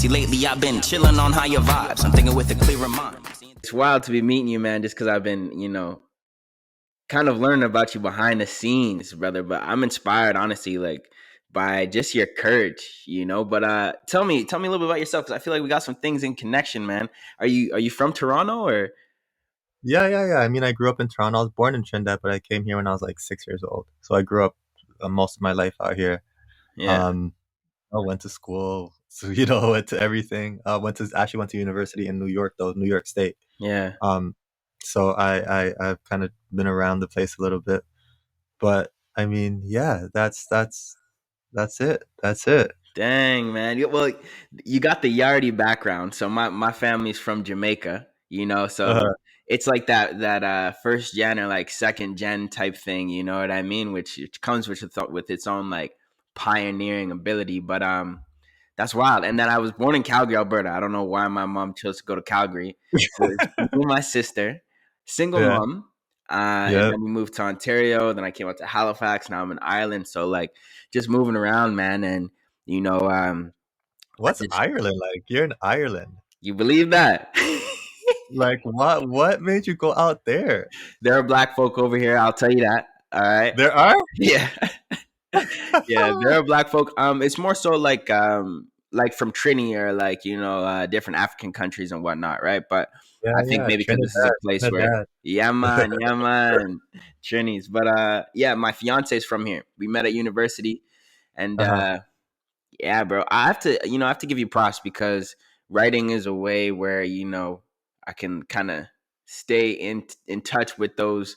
See, lately I've been chilling on higher vibes. I'm thinking with a clearer mind. It's wild to be meeting you, man, just because I've been, kind of learning about you behind the scenes, brother. But I'm inspired, honestly, like by just your courage, But tell me a little bit about yourself, because I feel like we got some things in connection, man. Are you from Toronto or? Yeah. I mean, I grew up in Toronto. I was born in Trinidad, but I came here when I was like 6 years old. So I grew up most of my life out here. Yeah, Um, I went to school, so went to everything. Went to university in New York, though, New York State. yeah. Um, so I've kind of been around the place a little bit. But I mean, yeah, that's it. That's it. Dang, man. Well, you got the Yardy background. So my family's from Jamaica, so Uh, it's like that first gen or like second gen type thing, you know what I mean? Which comes with its own like pioneering ability. But that's wild. And then I was born in Calgary, Alberta. I don't know why my mom chose to go to Calgary. It was me and my sister, single yeah, mom. And yeah. then we moved to Ontario. Then I came out to Halifax. Now I'm in Ireland. So like just moving around, man. And you know, I What's just Ireland like? You're in Ireland. you believe that Like, what made you go out there? there are black folk over here. I'll tell you that. All right. There are? Yeah. Yeah, there are black folk. It's more so like from Trini or like different African countries and whatnot, right? But Yeah, I think yeah, maybe because this is a Trinidad, place where Trinidad. yeah man, Trinis. But yeah, my fiance's from here. We met at university, and Uh-huh. yeah, bro. I have to give you props because writing is a way where I can kind of stay in touch with those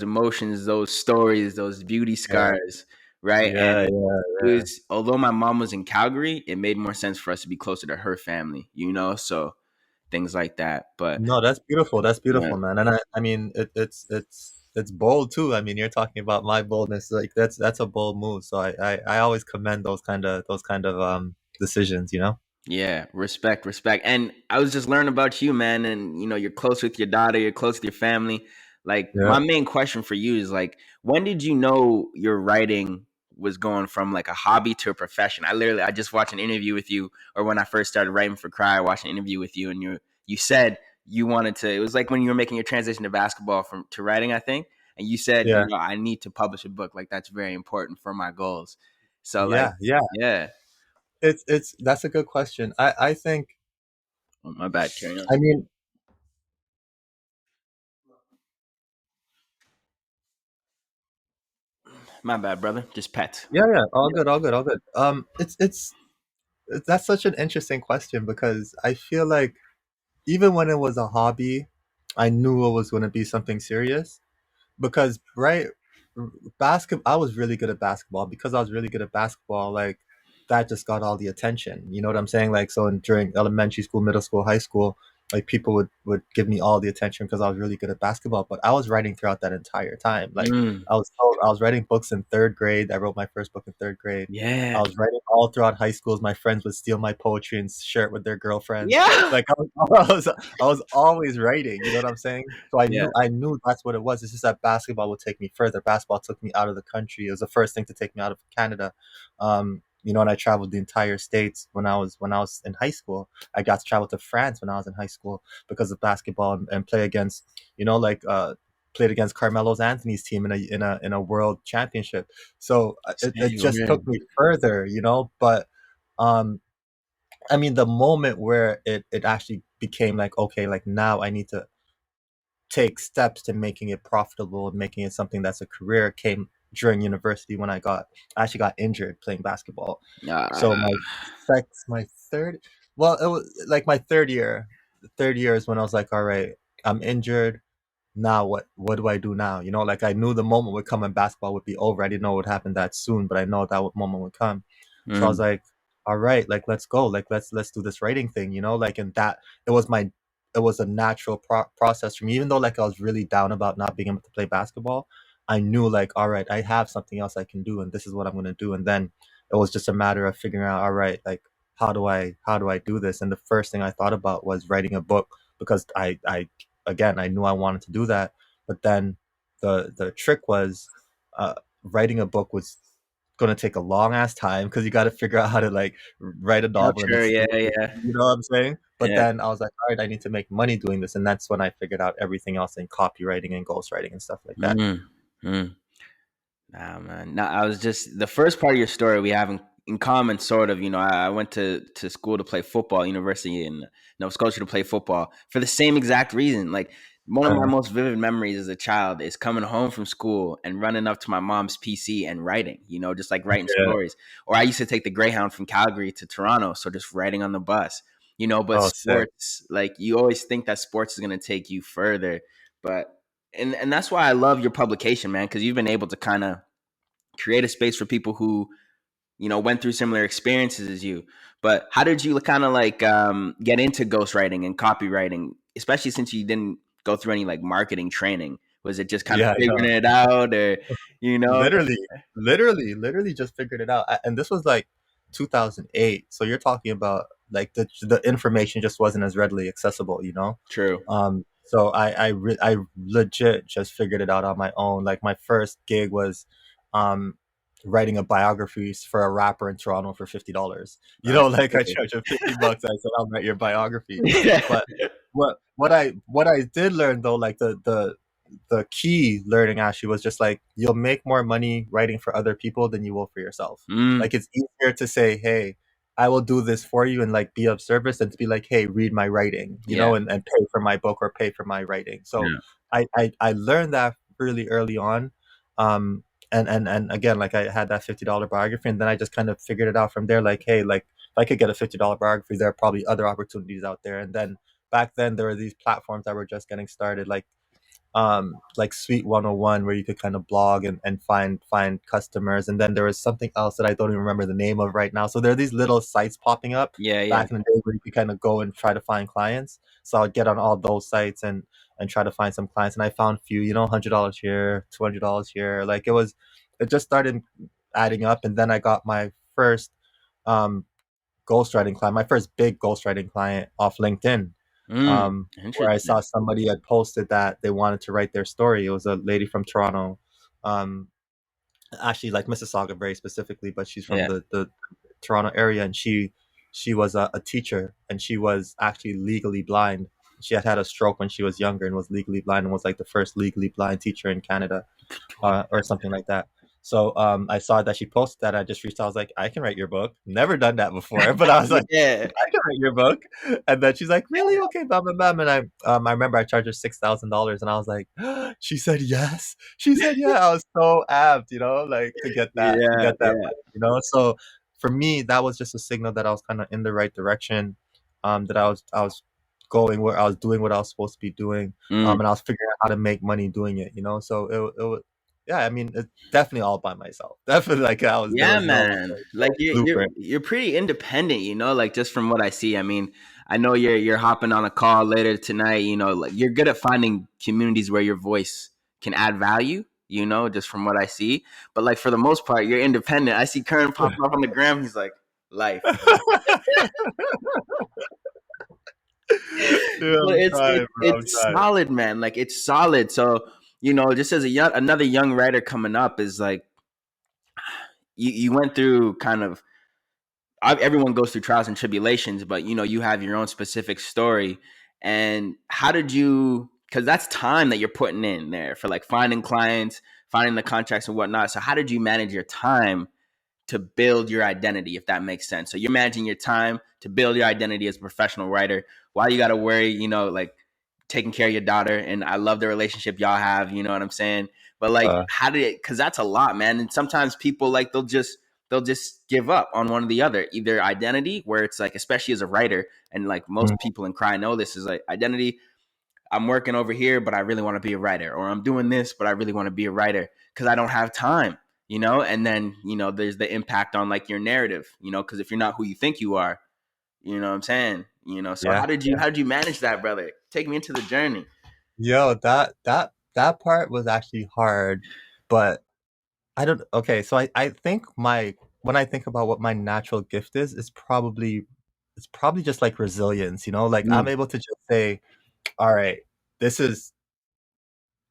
emotions, those stories, those beauty Yeah, scars, right? yeah, And yeah, it yeah. was although my mom was in Calgary, it made more sense for us to be closer to her family, so things like that. But No, that's beautiful. That's yeah, beautiful, man. And I mean, it's bold too. I mean, you're talking about my boldness. Like that's a bold move. So I always commend those kind of decisions. You know? yeah, respect. And I was just learning about you, man. And you're close with your daughter, you're close with your family. Like Yeah, my main question for you is like, when did you know your writing was going from like a hobby to a profession? I just watched an interview with you, or when I first started writing for Cry, I watched an interview with you, and you said you wanted to. It was like when you were making your transition to basketball from to writing, I think, and you said, yeah, I need to publish a book. Like that's very important for my goals. So like, yeah. yeah. It's that's a good question. I think. Oh, my bad, carry on. I mean, My bad, brother. Just pets. yeah. All Yeah. good, all good, all good. It's that's such an interesting question because I feel like even when it was a hobby, I knew it was going to be something serious because I was really good at basketball. Because I was really good at basketball, like that just got all the attention, you know what I'm saying? Like, so during elementary school, middle school, high school, like people would give me all the attention because I was really good at basketball, but I was writing throughout that entire time. Like, Mm, I was writing books in third grade. I wrote my first book in third grade. I yeah. was writing all throughout high school. My friends would steal my poetry and share it with their girlfriends. Yeah. Like, I was always writing, you know what I'm saying? So Yeah. I knew that's what it was. It's just that basketball would take me further. Basketball took me out of the country. It was the first thing to take me out of Canada. And I traveled the entire states when I was in high school. I got to travel to France when I was in high school because of basketball and play against, like played against Carmelo's Anthony's team in a world championship. So it Same, just took man. me further. But um I mean, the moment where it actually became like, okay, like now I need to take steps to making it profitable and making it something that's a career came during university when I actually got injured playing basketball. So Uh, my third, well, it was like my third year. The third year is when I was like, all right, I'm injured. Now what do I do now? Like I knew the moment would come and basketball would be over. I didn't know it would happen that soon, but I know that moment would come. So I was mm, like, all right, like let's go. Like let's do this writing thing. Like and that it was my it was a natural process for me. Even though like I was really down about not being able to play basketball, I knew like, all right, I have something else I can do and this is what I'm gonna do. And then it was just a matter of figuring out, all right, like how do I do this? And the first thing I thought about was writing a book because I again I knew I wanted to do that. But then the trick was writing a book was gonna take a long ass time because you got to figure out how to like write a novel and Structure, it's yeah, you yeah, know what I'm saying? But yeah. then I was like, all right, I need to make money doing this, and that's when I figured out everything else in copywriting and ghostwriting and stuff like that. Mm, mm. Nah, man. Nah, I was just the first part of your story we have in common, sort of. You know, I went to school to play football, university in Nova Scotia to play football for the same exact reason. Like one of my Uh, most vivid memories as a child is coming home from school and running up to my mom's PC and writing. You know, just like writing yeah. stories. Or I used to take the Greyhound from Calgary to Toronto, so just writing on the bus. You know, but Oh, sick. sports, like you always think that sports is going to take you further, but and that's why I love your publication, man, because you've been able to kind of create a space for people who went through similar experiences as you. But how did you kind of like get into ghostwriting and copywriting, especially since you didn't go through any like marketing training? Was it just kind of Yeah, figuring yeah. it out, or you know Literally, literally just figured it out. And this was like 2008. So you're talking about like the information just wasn't as readily accessible, you know? true. So I legit just figured it out on my own. Like my first gig was um writing a biography for a rapper in Toronto for $50. You That's know, like I crazy. charged him $50. I said, I'll write your biography. Yeah. But what I did learn though, like the key learning actually was just like you'll make more money writing for other people than you will for yourself. Mm, Like it's easier to say, hey, I will do this for you and like be of service than to be like, hey, read my writing, you yeah. know, and pay for my book or pay for my writing. So Yeah. I learned that really early on. Um and again, like I had that $50 biography and then I just kind of figured it out from there, like, hey, like if I could get a $50 biography, there are probably other opportunities out there. And then back then there were these platforms that were just getting started, like Suite 101 where you could kind of blog and find customers, and then there was something else that I don't even remember the name of right now. So there are these little sites popping up Yeah. Yeah. back in the day where you could kind of go and try to find clients. So I'd get on all those sites and try to find some clients, and I found few, $100 here, $200 here. Like it just started adding up, and then I got my first um ghostwriting client, my first big ghostwriting client off LinkedIn, Mm, where I saw interesting. somebody had posted that they wanted to write their story. It was a lady from Toronto, um, actually like Mississauga very specifically, but she's from Yeah. the Toronto area, and she was a teacher, and she was actually legally blind. She had had a stroke when she was younger and was legally blind and was like the first legally blind teacher in Canada, or something like that. So I saw that she posted that. I just reached out. I was like, I can write your book. Never done that before, but I was like, Yeah. I can write your book. And then she's like, really? Okay, blah blah blah. And I remember I charged her $6,000, and I was like, she said yes. She said yeah. I was so amped, like to Yeah. get that Yeah. money. So for me, that was just a signal that I was kind of in the right direction. That I was going where I was doing what I was supposed to be doing. Mm. And I was figuring out how to make money doing it. So it was, yeah, I mean, it's definitely all by myself. Definitely, like there Yeah, was no, man. Like no you're you're blueprint. you're pretty independent, like just from what I see. I mean, I know you're hopping on a call later tonight, like you're good at finding communities where your voice can add value, just from what I see. But like for the most part, you're independent. I see Kern popping up on the gram, he's like, life. Yeah, But I'm it's trying, it's bro. I'm it's trying. solid, man. Like it's solid. So, just as another young writer coming up is like you went through kind of everyone goes through trials and tribulations, but you have your own specific story. And how did you? Because that's time that you're putting in there for like finding clients, finding the contracts and whatnot. So how did you manage your time to build your identity, if that makes sense? So you're managing your time to build your identity as a professional writer while you got to worry, like taking care of your daughter. And I love the relationship y'all have, you know what I'm saying? But like, Uh, how did it? Because that's a lot, man. And sometimes people like they'll just give up on one or the other, either identity, where it's like, especially as a writer, and like mm, most people in cry know this is like identity. I'm working over here, but I really want to be a writer, or I'm doing this, but I really want to be a writer because I don't have time, And then, there's the impact on like your narrative, because if you're not who you think you are, you know what I'm saying? So yeah. how did you manage that, brother? Take me into the journey. Yo, that part was actually hard, but I don't. Okay, so I think my when I think about what my natural gift is, it's probably just like resilience. Like I'm Mm, able to just say, all right, this is.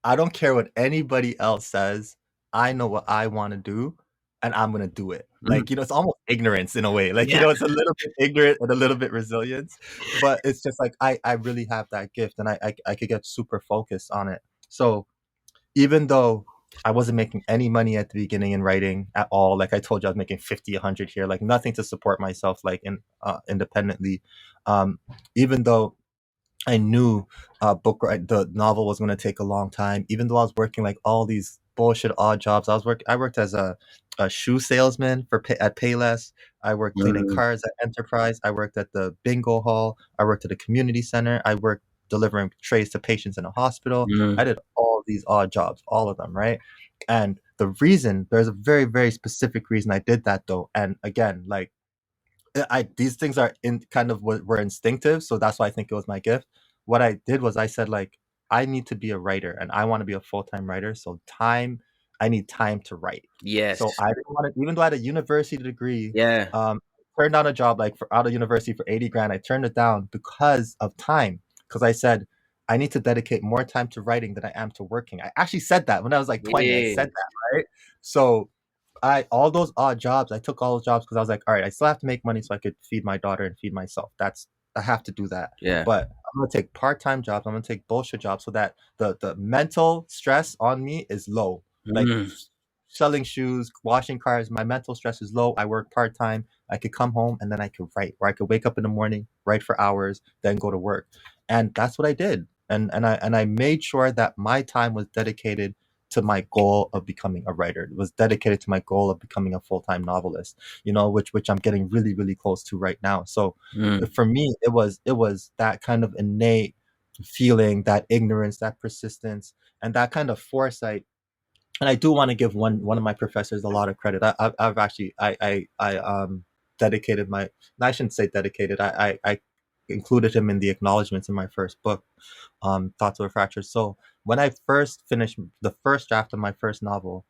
I don't care what anybody else says. I know what I want to do, and I'm gonna do it. Mm. Like, it's almost ignorance in a way. Like, Yeah. it's a little bit ignorant and a little bit resilience, but it's just like I really have that gift, and I could get super focused on it. So even though I wasn't making any money at the beginning in writing at all, like I told you, I was making 50, 100 here, like nothing to support myself, like independently. Um, Even though I knew the novel was going to take a long time, even though I was working like all these bullshit odd jobs. I worked as a shoe salesman at Payless. I worked cleaning Mm, cars at Enterprise. I worked at the bingo hall. I worked at a community center. I worked delivering trays to patients in a hospital. I mm. did all these odd jobs, all of them, right? And there's a very, very specific reason I did that though. And again, like I these things are in kind of were instinctive, so that's why I think it was my gift. What I did was I said like I need to be a writer and I want to be a full-time writer, so I need time to write. Yes. So I didn't want to, even though I had a university degree, Yeah. turned down a job like for out of university for 80 grand. I turned it down because of time. Because I said I need to dedicate more time to writing than I am to working. I actually said that when I was like 20. I Yeah. said that, right? So I all those odd jobs, I took all those jobs because I was like, all right, I still have to make money so I could feed my daughter and feed myself. I have to do that. Yeah. But I'm gonna take part-time jobs. I'm gonna take bullshit jobs so that the mental stress on me is low. Like Mm. selling shoes, washing cars, my mental stress is low. I work part-time. I could come home and then I could write, or I could wake up in the morning, write for hours, then go to work. And that's what I did. And I made sure that my time was dedicated to my goal of becoming a writer. It was dedicated to my goal of becoming a full-time novelist, which I'm getting really, really close to right now. So Mm. for me, it was that kind of innate feeling, that ignorance, that persistence, and that kind of foresight. And I do want to give one of my professors a lot of credit. I've actually dedicated my I shouldn't say dedicated. I included him in the acknowledgments in my first book, Thoughts of a Fractured Soul. When I first finished the first draft of my first novel,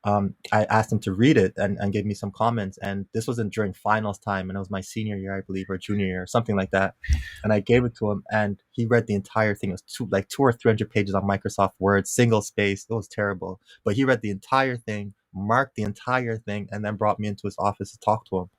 I asked him to read it and give me some comments. And this wasn't during finals time, and it was my senior year, I believe, or junior year, or something like that. And I gave it to him, and he read the entire thing. It was two or 300 pages on Microsoft Word, single space. It was terrible, but he read the entire thing, marked the entire thing, and then brought me into his office to talk to him.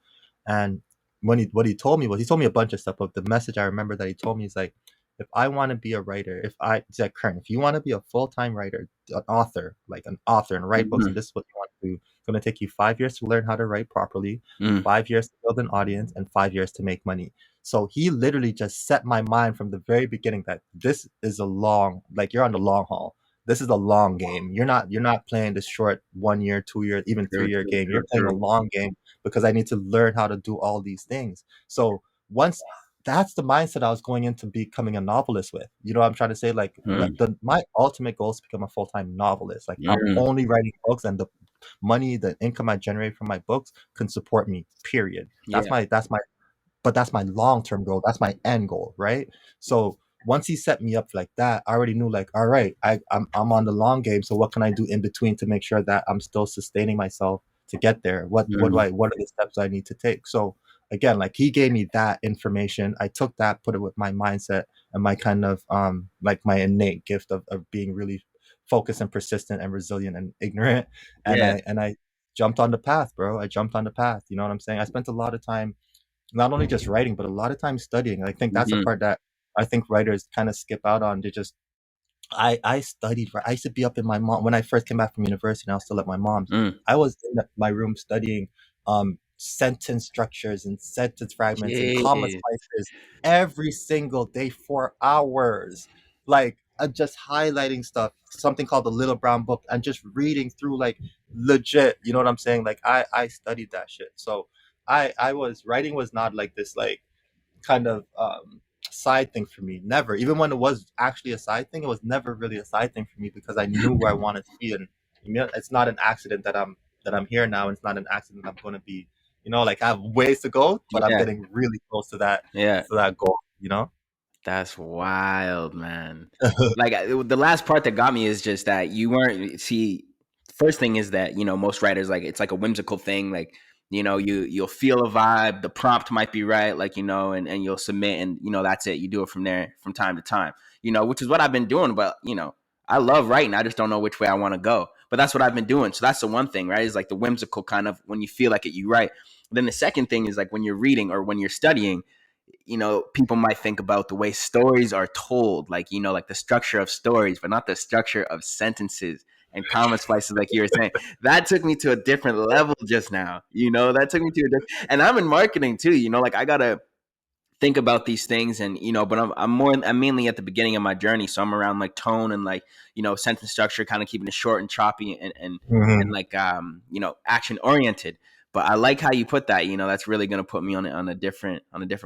And what he told me was, he told me a bunch of stuff, but the message I remember that he told me is like, if I want to be a writer, it's like, Kern, if you want to be a full-time writer, an author and write books, and Mhm. this is what you want to do, it's going to take you 5 years to learn how to write properly, Mm. 5 years to build an audience, and 5 years to make money. So he literally just set my mind from the very beginning that this is like you're on the long haul. This is a long game. You're not playing this short 1 year, 2 year, even True, 3 year true, game. You're true, playing a true. long game because I need to learn how to do all these things. So once that's the mindset I was going into becoming a novelist with. You know what I'm trying to say? Like Mm. my ultimate goal is to become a full-time novelist. Like I'm Mm. only writing books, and the income I generate from my books can support me. Period. Yeah. That's my long-term goal. That's my end goal, right? So once he set me up like that, I already knew like, all right, I'm on the long game. So what can I do in between to make sure that I'm still sustaining myself to get there? Mm. What are the steps I need to take? So again, like he gave me that information. I took that, put it with my mindset and my kind of like my innate gift of being really focused and persistent and resilient and ignorant. And Yeah. I jumped on the path, bro. I jumped on the path. You know what I'm saying? I spent a lot of time not only just writing, but a lot of time studying. I think that's a Mhm. part that I think writers kind of skip out on. They just I studied. I used to be up in my mom when I first came back from university, and I was still at my mom's. Mm. I was in my room studying sentence structures and sentence fragments and comma Jeez. splices every single day for hours, like just highlighting stuff. Something called the Little Brown Book, and just reading through like legit. You know what I'm saying? Like I studied that shit. So I was writing was not like this like kind of side thing for me. Never. Even when it was actually a side thing, it was never really a side thing for me because I knew where I wanted to be. And it's not an accident that I'm here now. It's not an accident I'm going to be. Like I have ways to go, but I'm Yeah. getting really close Yeah. to that goal. You know. That's wild, man. Like the last part that got me is just that you weren't see. First thing is that most writers like it's like a whimsical thing. Like you'll feel a vibe. The prompt might be right, like and you'll submit, and that's it. You do it from there from time to time. Which is what I've been doing. But I love writing. I just don't know which way I want to go. But but that's what I've been doing. So that's the one thing, right? Is like the whimsical kind of when you feel like it, you write. Then the second thing is like when you're reading or when you're studying, people might think about the way stories are told, like, like the structure of stories, but not the structure of sentences and comma splices, like you were saying. That took me to a different level just now. That took me to a different, and I'm in marketing too. Like I gotta think about these things, and but I'm mainly at the beginning of my journey, so I'm around like tone and like sentence structure, kind of keeping it short and choppy, and Hmm. like action oriented. But I like how you put that. That's really going to put me on a different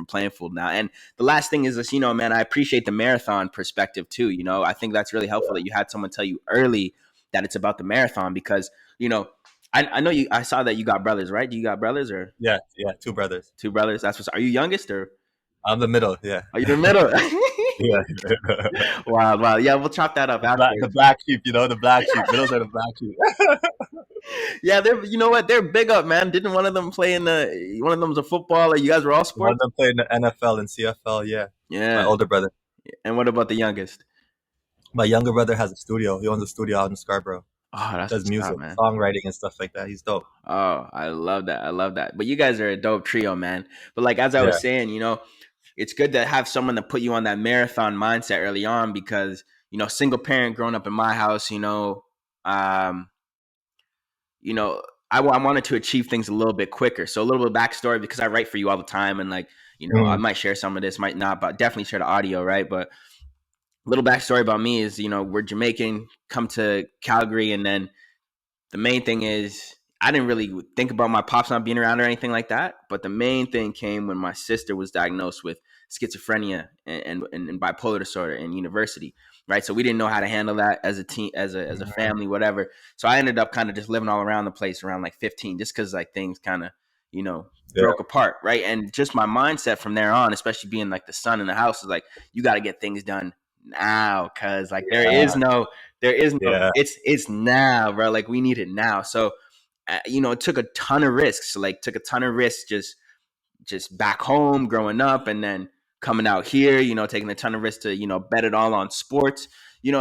playing field now. And the last thing is this, man, I appreciate the marathon perspective too. I think that's really helpful that you had someone tell you early that it's about the marathon, because I know I saw that you got brothers, right? Do you got brothers or Yeah, yeah, two brothers. two brothers? That's are you youngest or I'm the middle. Yeah, are you the middle? yeah. Wow, wow. Yeah, we'll chop that up The after. black sheep, the black sheep. Middles are the black sheep. Yeah, they're you know what? They're big up, man. Didn't one of them play in the one of them's a football, or you guys were all One of sports? them played in the NFL and CFL. Yeah, my Yeah. older brother. And what about the youngest? My younger brother has a studio. He owns a studio out in Scarborough. Oh, that's Does what's up, music, man. songwriting, and stuff like that. He's dope. Oh, I love that. I love that. But you guys are a dope trio, man. But like as I Yeah. was saying, it's good to have someone to put you on that marathon mindset early on, because, single parent growing up in my house, um, you know, I wanted to achieve things a little bit quicker. So a little bit of backstory, because I write for you all the time, and like, I Mm, might share some of this, might not, but definitely share the audio, right? But a little backstory about me is, we're Jamaican, come to Calgary, and then the main thing is I didn't really think about my pops not being around or anything like that. But the main thing came when my sister was diagnosed with schizophrenia and bipolar disorder in university. Right. So we didn't know how to handle that as a team, as a mm, family, whatever. So I ended up kind of just living all around the place around like 15, just because like things kind of, yeah. broke apart. Right. And just my mindset from there on, especially being like the son in the house, is like, you got to get things done now, because like Yeah. there is no, Yeah. it's now, bro. Like we need it now. So it took a ton of risks. Like took a ton of risks just back home growing up, and then coming out here, taking a ton of risks to, bet it all on sports.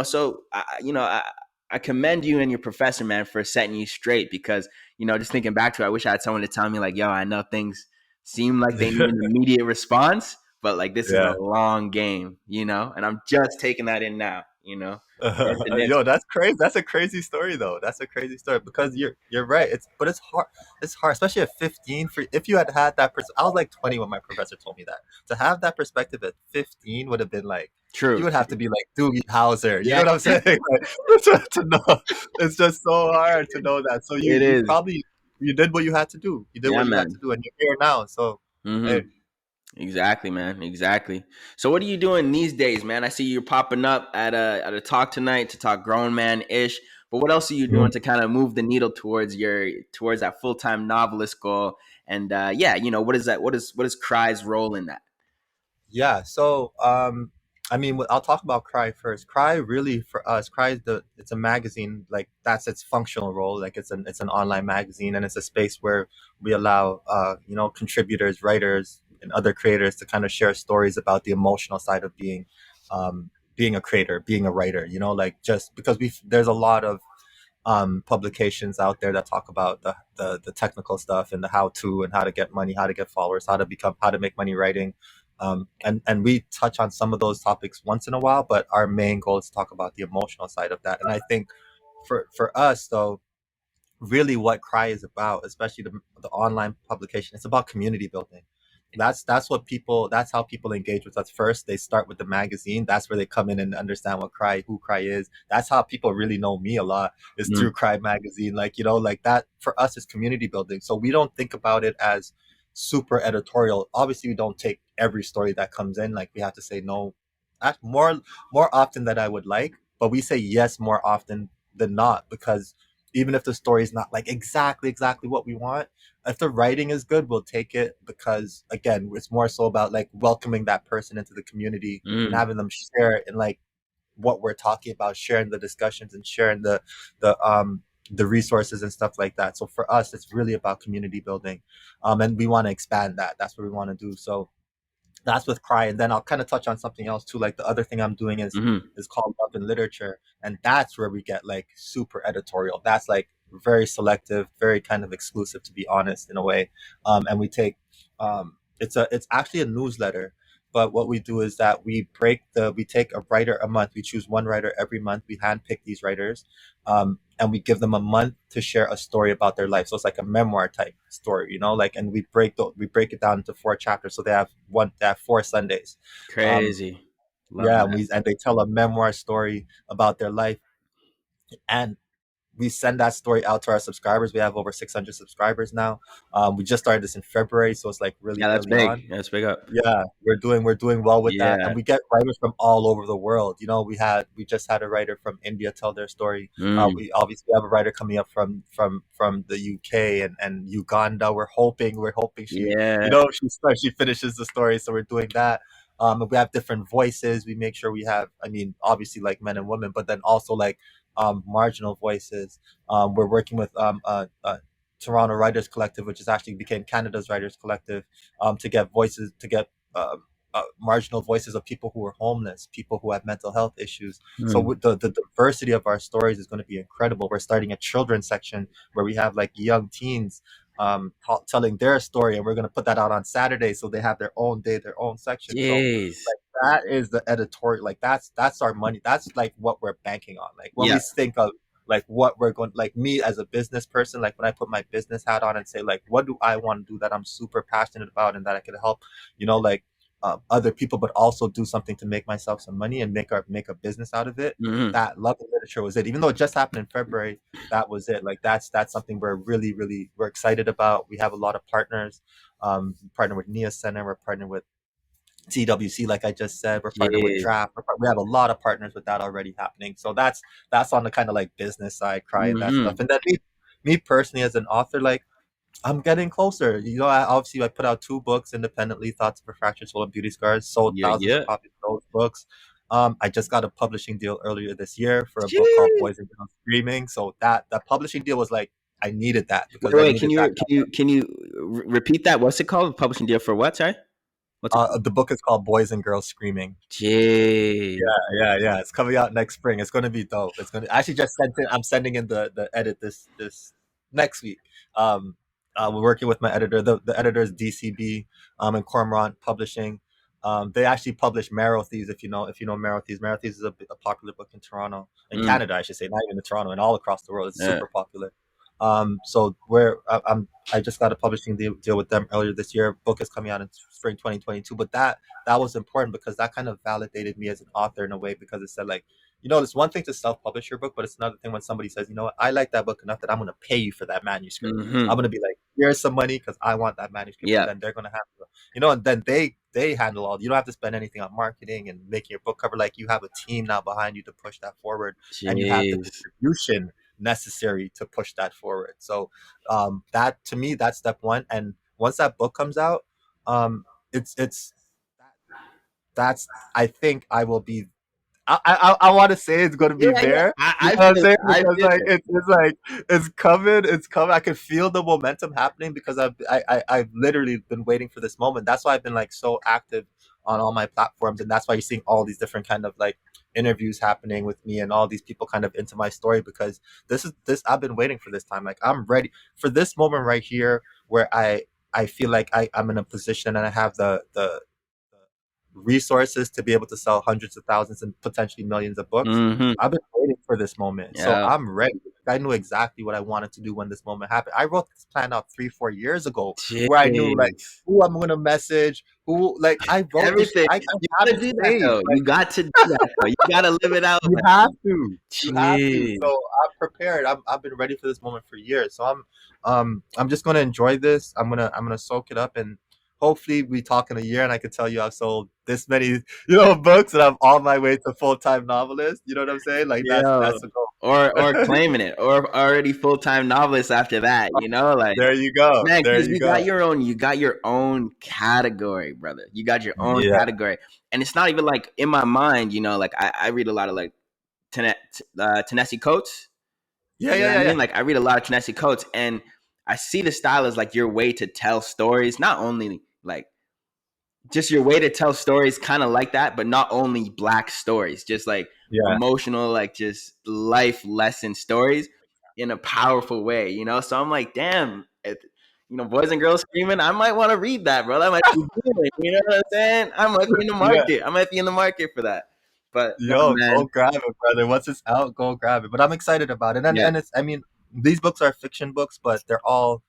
So I commend you and your professor, man, for setting you straight, because, just thinking back to it, I wish I had someone to tell me like, yo, I know things seem like they need an immediate response, but like this is a Yeah. long game, and I'm just taking that in now, Yo, that's crazy. That's a crazy story though. That's a crazy story because you're right. It's hard. It's hard, especially at 15. For if you had had that I was like 20 when my professor told me that. To have that perspective at 15 would have been like you True, would have to true. be like Doogie Howser. You know Yeah, what I'm saying? Like, to know, it's just so hard to know that. So it you is. probably you did what you had to do. You did Yeah, what you had to man. do, and you're here now. So hey, Mm-hmm. Exactly, man. Exactly. So what are you doing these days, man? I see you're popping up at a talk tonight to talk grown man ish. But what else are you doing mm, to kind of move the needle towards that full time novelist goal? And yeah, what is that? What is Cry's role in that? yeah. So, I mean, I'll talk about Cry first. Cry really for us, Cry is it's a magazine. Like that's its functional role. Like it's an online magazine, and it's a space where we allow, contributors, writers, and other creators to kind of share stories about the emotional side of being a creator, being a writer. Like just because there's a lot of publications out there that talk about the technical stuff and the how to and how to get money, how to get followers, how to make money writing. And we touch on some of those topics once in a while, but our main goal is to talk about the emotional side of that. And I think for us though, really what Cry is about, especially the online publication, it's about community building. That's how people engage with us first. They start with the magazine. That's where they come in and understand who Cry is. That's how people really know me a lot, is through Mm, Cry magazine. Like, like that for us is community building. So we don't think about it as super editorial. Obviously we don't take every story that comes in. Like we have to say no more often than I would like, but we say yes more often than not, because even if the story is not like exactly what we want, if the writing is good, we'll take it, because again, it's more so about like welcoming that person into the community and mm, having them share in like what we're talking about, sharing the discussions and sharing the resources and stuff like that. So for us, it's really about community building, and we want to expand that. That's what we want to do. So That's with Cry, and then I'll kind of touch on something else too. Like the other thing I'm doing Mm-hmm. is called Love and Literature, and that's where we get like super editorial. That's like very selective, very kind of exclusive, to be honest, in a way. And we take it's actually a newsletter, but what we do is that we take a writer a month. We choose one writer every month. We handpick these writers, and we give them a month to share a story about their life. So it's like a memoir type story, like, and we break it down into 4 chapters. So they have 4 Sundays. Um, Crazy. Love yeah, that. and they tell a memoir story about their life, and we send that story out to our subscribers. We have over 600 subscribers now. We just started this in February, so it's like really Yeah, that's early on. big. That's big up. Yeah, we're doing well with that, Yeah. and we get writers from all over the world. We just had a writer from India tell their story. Mm. We obviously have a writer coming up from the UK and Uganda. We're hoping Yeah. she finishes the story. So we're doing that. And we have different voices. We make sure we have, I mean, obviously like men and women, but then also like marginal voices. We're working with Toronto Writers Collective, which is actually became Canada's Writers Collective, to get marginal voices of people who are homeless, people who have mental health issues. So Mm. with the diversity of our stories is going to be incredible. We're starting a children's section where we have like young teens telling their story, and we're going to put that out on Saturday, so they have their own day, their own section. So Jeez. like that is the editorial. Like that's our money. That's like what we're banking on. Like when we Yeah. think of like what we're going, like me as a business person, like when I put my business hat on and say like what do I want to do that I'm super passionate about and that I could help, like other people, but also do something to make myself some money and make a business out of it. Mm-hmm. That Love and Literature was it. Even though it just happened in February, that was it. Like that's something we're excited about. We have a lot of partners. We partner with Nia Center. We're partnered with TWC, like I just said. We're partnered with Jeez. Draft. We have a lot of partners with that already happening. So that's on the kind of like business side, Cry, and that stuff. Mm-hmm. And then me personally as an author, like I'm getting closer. I put out 2 books independently: Thoughts of a Fractured Soul and Beauty Scars. Sold Yeah. thousands of Yeah. copies of those books. I just got a publishing deal earlier this year for a book called Jeez. Boys and Girls Screaming. So that publishing deal was like I needed that Wait, because I wait. Can needed you that. repeat that? What's it called? Publishing deal for what? Sorry. What's it called? The book is called Boys and Girls Screaming. Jeez. Yeah. It's coming out next spring. It's going to be dope. It's going to I actually just sent it. I'm sending in the edit this next week. Um, we're working with my editor. The editor is DCB, and Cormorant Publishing. They actually publish Marrow Thieves. If you know Marrow Thieves. Marrow Thieves is a popular book in Toronto, in Mm. Canada, I should say, not even in Toronto, and all across the world. It's Yeah. super popular. So I just got a publishing deal with them earlier this year. Book is coming out in spring 2022. But that was important because that kind of validated me as an author in a way, because it said like, it's one thing to self-publish your book, but it's another thing when somebody says, what, I like that book enough that I'm going to pay you for that manuscript. I'm Mm-hmm. going to be like, here's some money because I want that manuscript, and Yeah. then they're going to have to, and then they handle all. You don't have to spend anything on marketing and making your book cover. Like you have a team now behind you to push that forward, and you have the Jeez. distribution necessary to push that forward. So that to me, that's step one. And once that book comes out, it's that's I think I will be. I want to say it's going to be Yeah. Yeah. there. You I know what I'm feel it. saying? I Because feel like it. it's like it's coming. It's coming. I can feel the momentum happening because I've literally been waiting for this moment. That's why I've been like so active on all my platforms, and that's why you're seeing all these different kind of like interviews happening with me and all these people kind of into my story, because this I've been waiting for this time. Like I'm ready for this moment right here where I feel like I'm in a position and I have the resources to be able to sell hundreds of thousands and potentially millions of books. Mm-hmm. I've been waiting for this moment. So Yeah. I'm ready. I knew exactly what I wanted to do when this moment happened. I wrote this plan out 3, 4 years ago where I knew like Jeez. who I'm gonna message, who like I wrote this Everything. I You have gotta it do that saved. though. Like You got to do that though. You gotta live it out, you man. have to. You have to. So Jeez. I'm prepared. I've been ready for this moment for years. So I'm just gonna enjoy this. I'm gonna soak it up, and hopefully we talk in a year and I can tell you I've sold this many, books and I'm on my way to full time novelist. You know what I'm saying? Like Yeah. that's the goal. Or claiming it, or already full time novelist after that. Like, There you go. man, There because you go. you got your own category, brother. You got your own Yeah. category, and it's not even like in my mind. Like I read a lot of like Tennessee Coates. Yeah, You know yeah, what I yeah, mean? yeah. Like I read a lot of Tennessee Coates, and I see the style as like your way to tell stories, not only like just your way to tell stories kind of like that, but not only black stories, just like Yeah, emotional, like just life lesson stories in a powerful way, you know? So I'm like, damn, you know, boys and girls screaming, I might want to read that, bro. That might be good. You know what I'm saying? I might be in the yeah. market. I might be in the market for that. But no, Yo, man. go grab it, brother. Once it's out, go grab it. But I'm excited about it, and Yeah. and it's. I mean, these books are fiction books, but they're all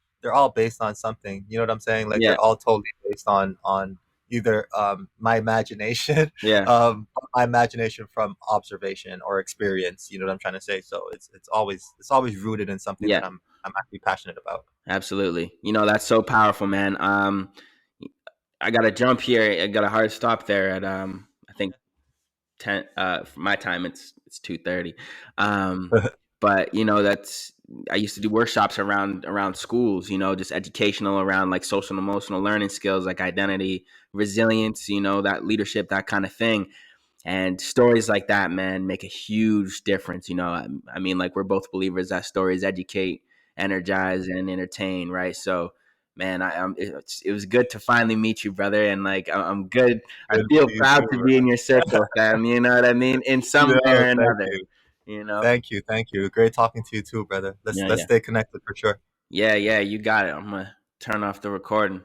based on something. You know what I'm saying? Like Yeah. they're all totally based on either my imagination, Yeah. my imagination from observation or experience. You know what I'm trying to say? So it's always rooted in something Yeah. that I'm actually passionate about. Absolutely. You know, that's so powerful, man. I got to jump here. I got a hard stop there at I think 10 for my time it's 2:30. um but you know, that's, I used to do workshops around schools, you know, just educational around like social and emotional learning skills like identity, resilience, you know, that leadership, that kind of thing. And stories like that, man, make a huge difference. You know, I mean, like, we're both believers that stories educate, energize, and entertain, right? So, man, it was good to finally meet you, brother. And like, I'm good. I Good to feel see you proud too, to bro. be in your circle, fam. You know what I mean? In some way Yo, or thank another. you, You know? thank you, thank you. Great talking to you too, brother. Let's Yeah, let's yeah, stay connected for sure. yeah, yeah. You got it. I'm gonna turn off the recording.